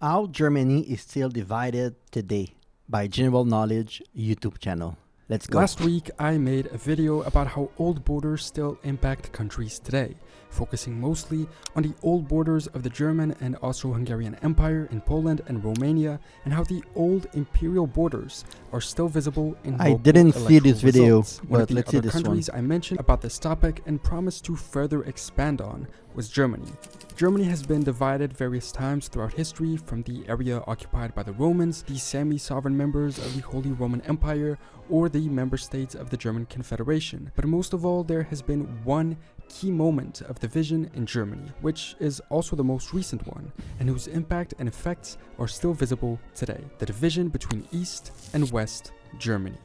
How Germany is still divided today by General Knowledge YouTube channel. Let's go. Last week, I made a video about how old borders still impact countries today, focusing mostly on the old borders of the German and Austro-Hungarian Empire in Poland and Romania, and how the old imperial borders are still visible in I local didn't see this electoral video, results. One of but the let's see other this one. countries I mentioned about this topic and promised to further expand on was Germany. Germany has been divided various times throughout history, from the area occupied by the Romans, the semi-sovereign members of the Holy Roman Empire, or the member states of the German Confederation. But most of all, there has been one key moment of division in Germany, which is also the most recent one, and whose impact and effects are still visible today: the division between East and West Germany.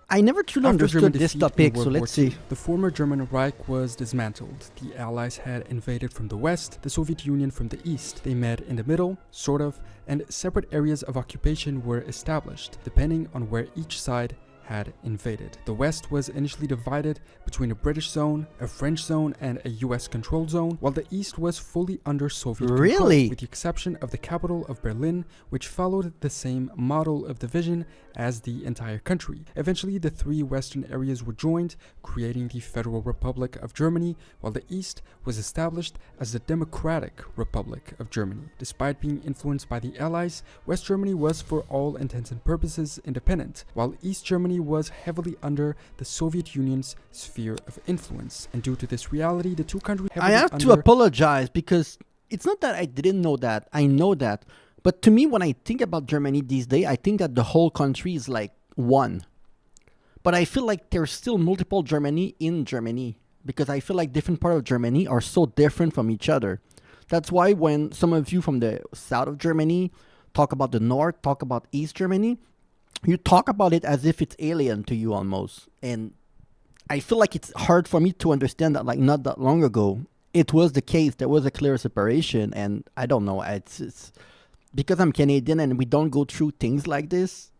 I never truly After German understood this defeat in topic, World so War let's II, see. the former German Reich was dismantled. The Allies had invaded from the west, the Soviet Union from the east. They met in the middle, sort of, and separate areas of occupation were established, depending on where each side had invaded. The west was initially divided between a British zone, a French zone, and a US controlled zone, while the east was fully under Soviet control, Really? with the exception of the capital of Berlin, which followed the same model of division as the entire country. Eventually, the three western areas were joined, creating the Federal Republic of Germany, while the east was established as the Democratic Republic of Germany. Despite being influenced by the Allies, West Germany was for all intents and purposes independent, while East Germany was heavily under the Soviet Union's sphere of influence. And due to this reality, the two countries I have to apologize because it's not that I didn't know that. I know that. But to me, when I think about Germany these days, I think that the whole country is like one. But I feel like there's still multiple Germany in Germany, because I feel like different parts of Germany are so different from each other. That's why when some of you from the south of Germany talk about the north, talk about East Germany, you talk about it as if it's alien to you almost. And I feel like it's hard for me to understand that, like, not that long ago, it was the case. There was a clear separation, and I don't know. It's because I'm Canadian and we don't go through things like this.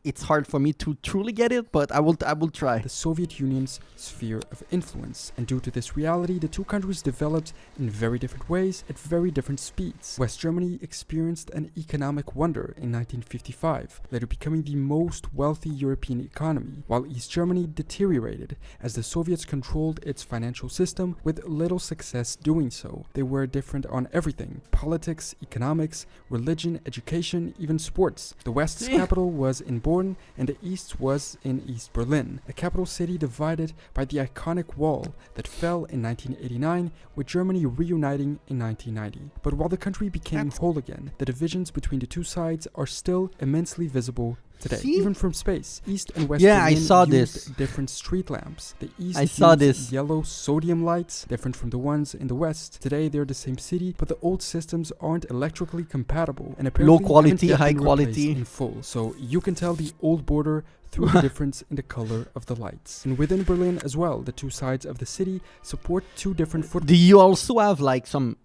It's hard for me to truly get it, but I will try. The Soviet Union's sphere of influence, and due to this reality, the two countries developed in very different ways at very different speeds. West Germany experienced an economic wonder in 1955, later becoming the most wealthy European economy, while East Germany deteriorated as the Soviets controlled its financial system with little success doing so. They were different on everything: politics, economics, religion, education, even sports. The West's capital was in Bonn, and the East was in East Berlin, a capital city divided by the iconic wall that fell in 1989, with Germany reuniting in 1990. But while the country became whole again, the divisions between the two sides are still immensely visible today. See? Even from space, East and West Yeah, I Berlin saw used this. different street lamps. The East I saw used this. yellow sodium lights, different from the ones in the West. Today they're the same city, but the old systems aren't electrically compatible, and apparently Low quality, haven't yet high been replaced quality. in full. So you can tell the old border through the difference in the color of the lights. And within Berlin as well, the two sides of the city support two different footballs. Do you also have like some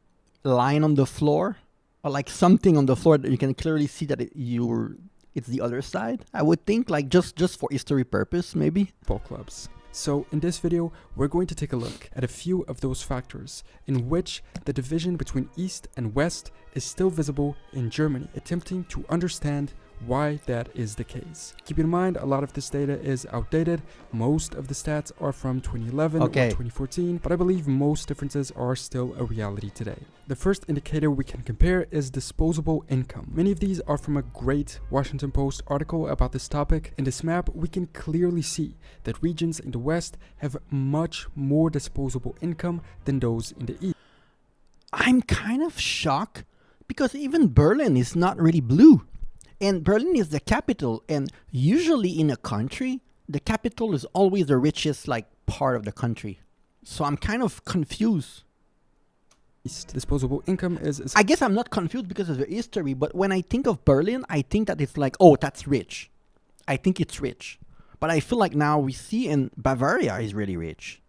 line on the floor, or like something on the floor that you can clearly see that it's the other side? I would think, like, just for history purpose, maybe. Clubs. So in this video, we're going to take a look at a few of those factors in which the division between East and West is still visible in Germany, attempting to understand why that is the case. Keep in mind, a lot of this data is outdated. Most of the stats are from 2011 or 2014, but I believe most differences are still a reality today. The first indicator we can compare is disposable income. Many of these are from a great Washington Post article about this topic. In this map, we can clearly see that regions in the West have much more disposable income than those in the East. I'm kind of shocked because even Berlin is not really blue. And Berlin is the capital, and usually in a country, the capital is always the richest, like, part of the country. So I'm kind of confused. Disposable income is I guess I'm not confused because of the history, but when I think of Berlin, I think that it's like, oh, that's rich. I think it's rich. But I feel like now we see in Bavaria is really rich.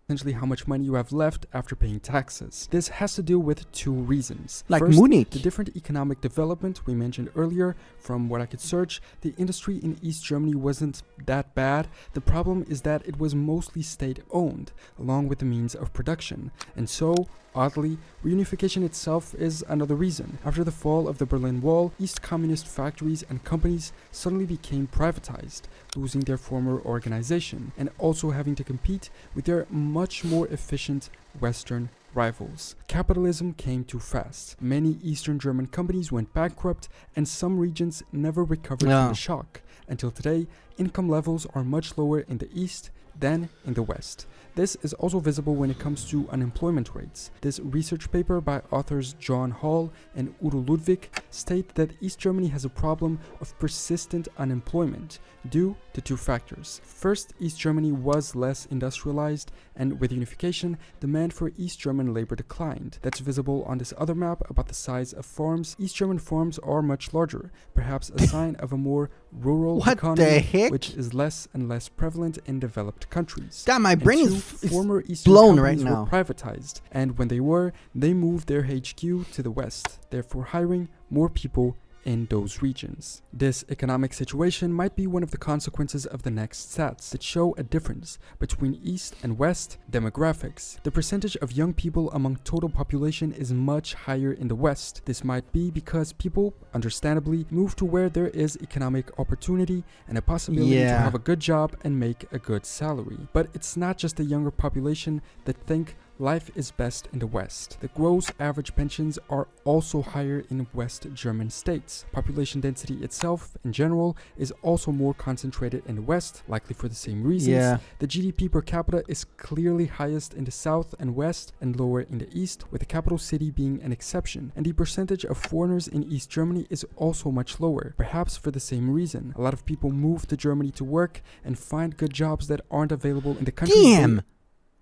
Essentially how much money you have left after paying taxes. This has to do with two reasons. Like First, Munich. the different economic development we mentioned earlier. From what I could search, the industry in East Germany wasn't that bad. The problem is that it was mostly state-owned, along with the means of production. And so Oddly, reunification itself is another reason. After the fall of the Berlin Wall, East communist factories and companies suddenly became privatized, losing their former organization and also having to compete with their much more efficient Western rivals. Capitalism came too fast. Many Eastern German companies went bankrupt, and some regions never recovered from the shock. Until today, income levels are much lower in the East than in the West. This is also visible when it comes to unemployment rates. This research paper by authors John Hall and Udo Ludwig state that East Germany has a problem of persistent unemployment due to two factors. First, East Germany was less industrialized, and with unification, demand for East German labor declined. That's visible on this other map about the size of farms. East German farms are much larger, perhaps a sign of a more rural economy, which is less and less prevalent in developed countries. Damn, my brain is former Eastern blown companies right now. were privatized, and when they were, they moved their HQ to the West, therefore hiring more people in those regions. This economic situation might be one of the consequences of the next stats that show a difference between East and West demographics. The percentage of young people among total population is much higher in the West. This might be because people, understandably, move to where there is economic opportunity and a possibility to have a good job and make a good salary. But it's not just the younger population that think life is best in the West. The gross average pensions are also higher in West German states. Population density itself, in general, is also more concentrated in the West, likely for the same reasons. The GDP per capita is clearly highest in the South and West and lower in the East, with the capital city being an exception. And the percentage of foreigners in East Germany is also much lower, perhaps for the same reason. A lot of people move to Germany to work and find good jobs that aren't available in the country. Damn!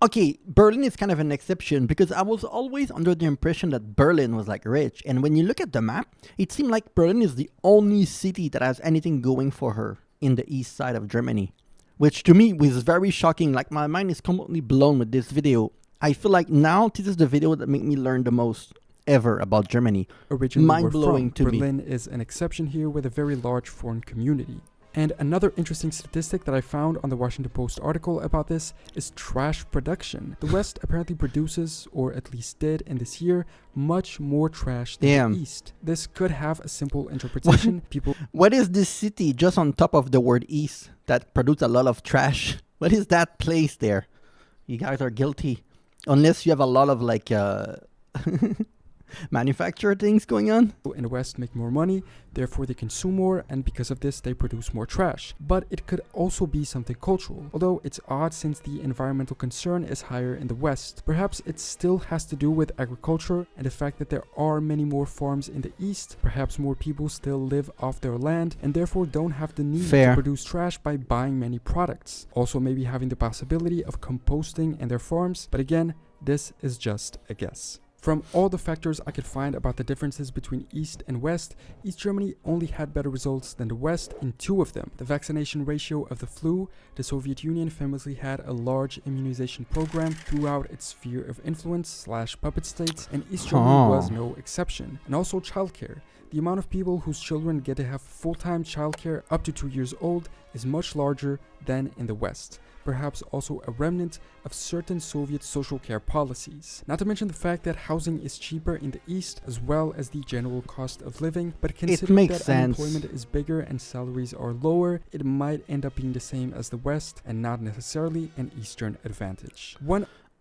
Okay, Berlin is kind of an exception because I was always under the impression that Berlin was like rich. And when you look at the map, it seemed like Berlin is the only city that has anything going for her in the east side of Germany. Which to me was very shocking. Like my mind is completely blown with this video. I feel like now this is the video that made me learn the most ever about Germany. Originally mind-blowing to me. Berlin is an exception here with a very large foreign community. And another interesting statistic that I found on the Washington Post article about this is trash production. The West apparently produces, or at least did in this year, much more trash than the East. This could have a simple interpretation. What is this city just on top of the word East that produce a lot of trash? What is that place there? You guys are guilty. Unless you have a lot of like manufacturer things going on. In the West make more money, therefore they consume more, and because of this they produce more trash. But it could also be something cultural, although it's odd since the environmental concern is higher in the West. Perhaps it still has to do with agriculture and the fact that there are many more farms in the East. Perhaps more people still live off their land and therefore don't have the need to produce trash by buying many products. Also maybe having the possibility of composting in their farms, but again, this is just a guess. From all the factors I could find about the differences between East and West, East Germany only had better results than the West in two of them. The vaccination ratio of the flu. The Soviet Union famously had a large immunization program throughout its sphere of influence / puppet states, and East Germany was no exception. And also childcare. The amount of people whose children get to have full-time childcare up to 2 years old is much larger than in the West. Perhaps also a remnant of certain Soviet social care policies. Not to mention the fact that housing is cheaper in the East as well as the general cost of living, but considering that unemployment is bigger and salaries are lower, it might end up being the same as the West and not necessarily an Eastern advantage.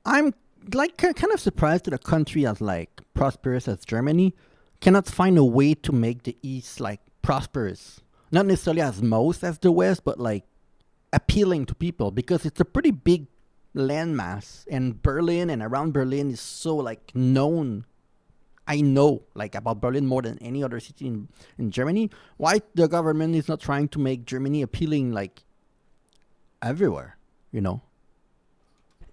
I'm like kind of surprised that a country as like prosperous as Germany cannot find a way to make the East like prosperous. Not necessarily as most as the West, but like appealing to people, because it's a pretty big landmass, and Berlin and around Berlin is so like known. I know like about Berlin more than any other city in Germany. Why the government is not trying to make Germany appealing like everywhere, you know?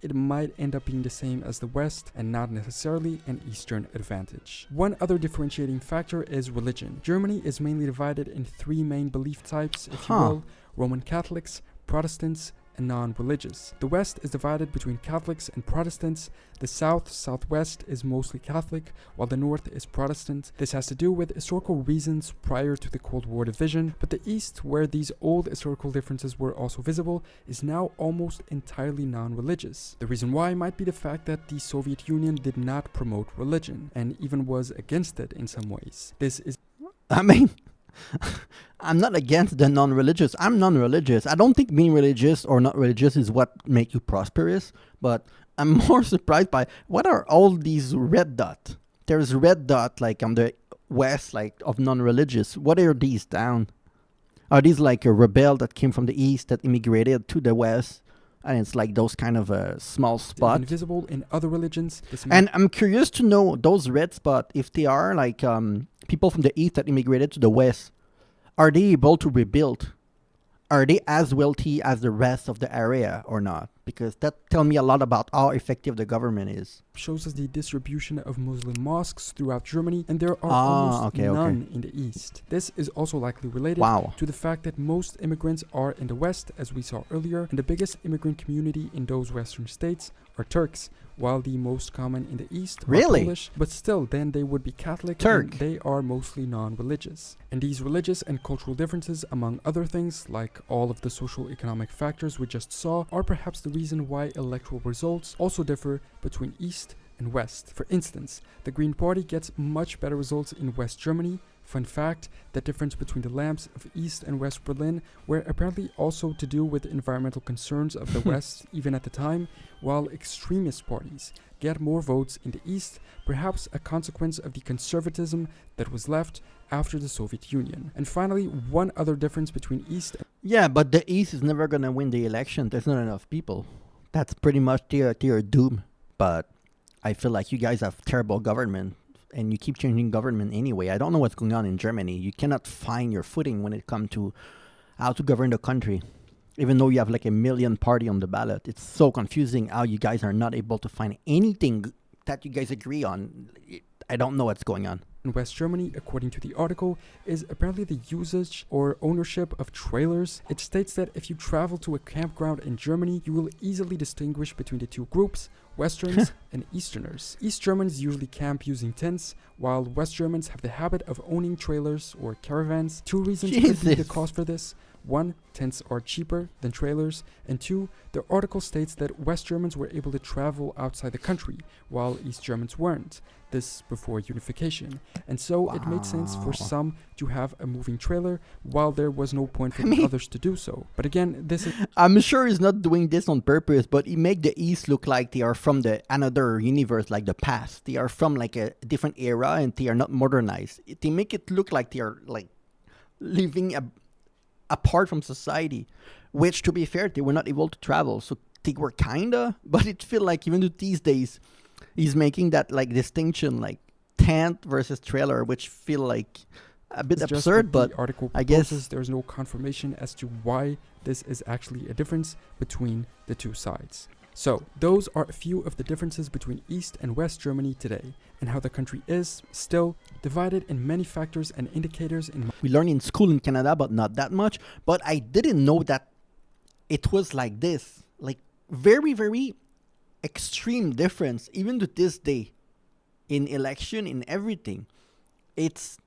It might end up being the same as the West and not necessarily an Eastern advantage. One other differentiating factor is religion. Germany is mainly divided in three main belief types, if you will: Roman Catholics, Protestants, and non-religious. The West is divided between Catholics and Protestants. The Southwest is mostly Catholic, while the North is Protestant. This has to do with historical reasons prior to the Cold War division, but the East, where these old historical differences were also visible, is now almost entirely non-religious. The reason why might be the fact that the Soviet Union did not promote religion, and even was against it in some ways. This is I mean, I'm not against the non-religious. I'm non-religious. I don't think being religious or not religious is what make you prosperous, but I'm more surprised by what are all these red dots. There's red dot like on the west, like of non-religious. What are these down? Are these like a rebel that came from the east that immigrated to the west? And it's like those kind of a small spot. invisible in other religions. And I'm curious to know those red spots, if they are like people from the east that immigrated to the west, are they able to rebuild? Are they as wealthy as the rest of the area or not? Because that tells me a lot about how effective the government is. shows us the distribution of Muslim mosques throughout Germany, and there are almost okay. none in the East. This is also likely related Wow. to the fact that most immigrants are in the West, as we saw earlier, and the biggest immigrant community in those Western states are Turks, while the most common in the East are Really? Polish, but still then they would be Catholic, Turk. and they are mostly non-religious. And these religious and cultural differences, among other things, like all of the social economic factors we just saw, are perhaps the reason why electoral results also differ between East and West. For instance, the Green Party gets much better results in West Germany. Fun fact, the difference between the lamps of East and West Berlin were apparently also to do with environmental concerns of the West even at the time, while extremist parties get more votes in the East, perhaps a consequence of the conservatism that was left after the Soviet Union. And finally, one other difference between East and Yeah, but the east is never going to win the election. There's not enough people. That's pretty much their doom. But I feel like you guys have terrible government. And you keep changing government anyway. I don't know what's going on in Germany. You cannot find your footing when it comes to how to govern the country. Even though you have like a million party on the ballot. It's so confusing how you guys are not able to find anything that you guys agree on. I don't know what's going on. in West Germany, according to the article, is apparently the usage or ownership of trailers. It states that if you travel to a campground in Germany, you will easily distinguish between the two groups, Westerns and Easterners. East Germans usually camp using tents, while West Germans have the habit of owning trailers or caravans. Two reasons could be the Jesus. cause for this. One, tents are cheaper than trailers, and two, the article states that West Germans were able to travel outside the country, while East Germans weren't. This before unification. And so it made sense for Wow. some to have a moving trailer, while there was no point for I the mean- others to do so. But again, this is I'm sure he's not doing this on purpose, but he make the East look like they are from the another universe, like the past. They are from like a different era, and they are not modernized. They make it look like they are like living apart from society. Which, to be fair, they were not able to travel, so they were kinda. But it feel like even these days, he's making that like distinction, like tent versus trailer, which feel like a bit It's just absurd. what But the article I guess- proposes. There's no confirmation as to why this is actually a difference between the two sides. So, those are a few of the differences between East and West Germany today, and how the country is still divided in many factors and indicators in we learn in school in Canada, but not that much. But I didn't know that it was like this. Like very, very extreme difference, even to this day, in election, in everything. It's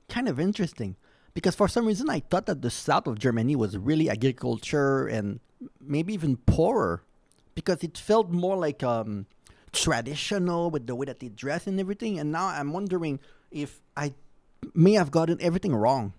kind of interesting. Because for some reason, I thought that the south of Germany was really agriculture and maybe even poorer. Because it felt more like traditional with the way that they dress and everything. And now I'm wondering if I may have gotten everything wrong.